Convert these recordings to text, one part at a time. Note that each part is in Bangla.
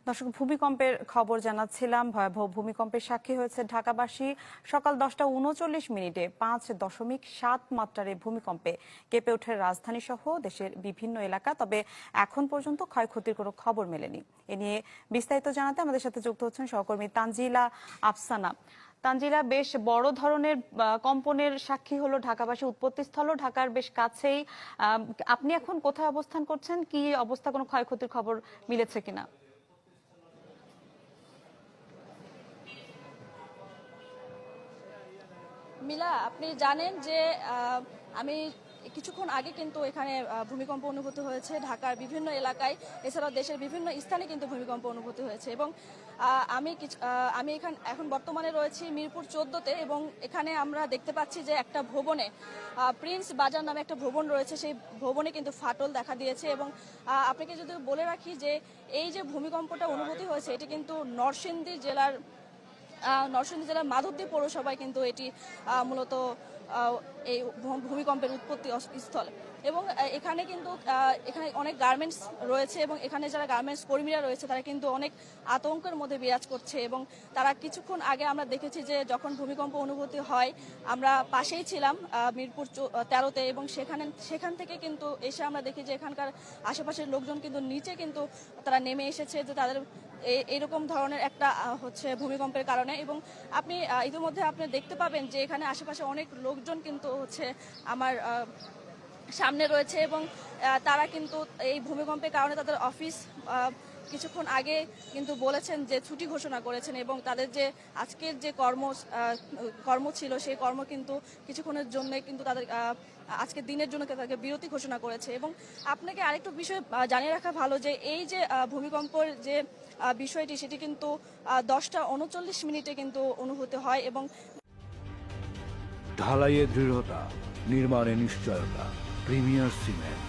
দর্শক, ভূমিকম্পের খবর জানাচ্ছিলাম। ভয়াবহ ভূমিকম্পের সাক্ষী হয়েছে ঢাকাবাসী। সকাল 10:39 5.7 মাত্রার এই ভূমিকম্পে কেঁপে ওঠে রাজধানী সহ দেশের বিভিন্ন এলাকা। তবে এখন পর্যন্ত ক্ষয়ক্ষতির কোনো খবর মেলেনি। এ নিয়ে বিস্তারিত জানাতে আমাদের সাথে যুক্ত হচ্ছেন সহকর্মী তানজিলা আফসানা। তানজিলা, বেশ বড় ধরনের কম্পনের সাক্ষী হলো ঢাকাবাসী। উৎপত্তিস্থল ঢাকার বেশ কাছেই। আপনি এখন কোথায় অবস্থান করছেন? কি অবস্থা, কোনো ক্ষয়ক্ষতির খবর মিলেছে কিনা? মিলা, আপনি জানেন যে আমি কিছুক্ষণ আগে কিন্তু এখানে ভূমিকম্প অনুভূত হয়েছে ঢাকার বিভিন্ন এলাকায়, এছাড়াও দেশের বিভিন্ন স্থানে কিন্তু ভূমিকম্প অনুভূত হয়েছে। এবং আমি এখন বর্তমানে রয়েছি মিরপুর 14-তে, এবং এখানে আমরা দেখতে পাচ্ছি যে একটা ভবনে, প্রিন্স বাজার নামে একটা ভবন রয়েছে, সেই ভবনে কিন্তু ফাটল দেখা দিয়েছে। এবং আপনাকে যদি বলে রাখি যে এই যে ভূমিকম্পটা অনুভূতি হয়েছে, এটি কিন্তু নরসিংদী জেলার মাধবদী পৌরসভায় কিন্তু এটি মূলত এই ভূমিকম্পের উৎপত্তি স্থল। এবং এখানে অনেক গার্মেন্টস রয়েছে, এবং এখানে যারা গার্মেন্টস কর্মীরা রয়েছে তারা কিন্তু অনেক আতঙ্কের মধ্যে বিরাজ করছে। এবং তারা কিছুক্ষণ আগে আমরা দেখেছি যে যখন ভূমিকম্প অনুভূতি হয়, আমরা পাশেই ছিলাম মিরপুর 13-তে, এবং সেখান থেকে কিন্তু এসে আমরা দেখি যে এখানকার আশেপাশের লোকজন কিন্তু নিচে কিন্তু তারা নেমে এসেছে, যে তাদের এইরকম ধরনের একটা ভূমিকম্পের কারণে। এবং ইতিমধ্যে আপনি দেখতে পাবেন যে এখানে আশেপাশে অনেক লোকজন কিন্তু আমার সামনে রয়েছে, এবং তারা কিন্তু এই ভূমিকম্পের কারণে তাদের অফিস কিছুক্ষণ আগে কিন্তু বলেছেন যে ছুটি ঘোষণা করেছেন, এবং তাদের যে আজকের যে কর্ম ছিল সেই কর্ম কিন্তু কিছুক্ষণের জন্য কিন্তু তাদের আজকের দিনের জন্য তাদেরকে বিরতি ঘোষণা করেছে। এবং আপনাকে আরেকটু বিষয় জানিয়ে রাখা ভালো যে এই যে ভূমিকম্পের যে বিষয়টি, সেটি কিন্তু 10:39 কিন্তু অনুভূত হয়। এবং ঢালাইয়ে দৃঢ়তা, নির্মাণে নিশ্চয়তা, প্রিমিয়ার সিমেন্ট,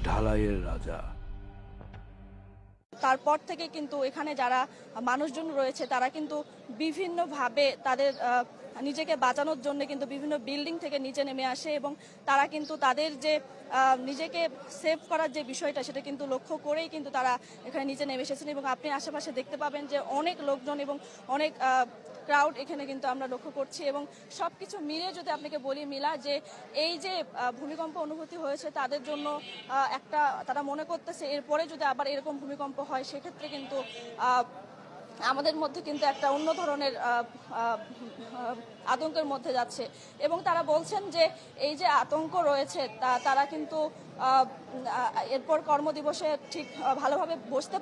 ঢালাইয়ের রাজা। তারপর থেকে কিন্তু এখানে যারা মানুষজন রয়েছে তারা কিন্তু বিভিন্নভাবে তাদের নিজেকে বাঁচানোর জন্য কিন্তু বিভিন্ন বিল্ডিং থেকে নিচে নেমে আসে, এবং তারা কিন্তু তাদের যে নিজেকে সেভ করার যে বিষয়টা, সেটা কিন্তু লক্ষ্য করেই কিন্তু তারা এখানে নিচে নেমে এসেছেন। এবং আপনি আশেপাশে দেখতে পাবেন যে অনেক লোকজন এবং অনেক ক্রাউড এখানে কিন্তু আমরা লক্ষ্য করছি। এবং সবকিছু মিলিয়ে যদি আপনাকে বলি মিলা, যে এই যে ভূমিকম্প অনুভূতি হয়েছে তাদের জন্য তারা মনে করতেছে এরপরে যদি আবার এরকম ভূমিকম্প হয়, সেক্ষেত্রে কিন্তু আমাদের মধ্যে কিন্তু একটা অন্য ধরনের আতঙ্কের মধ্যে যাচ্ছে। এবং তারা বলছেন যে এই যে আতঙ্ক রয়েছে তারা কিন্তু এরপর কর্মদিবসে ঠিক ভালোভাবে বসতে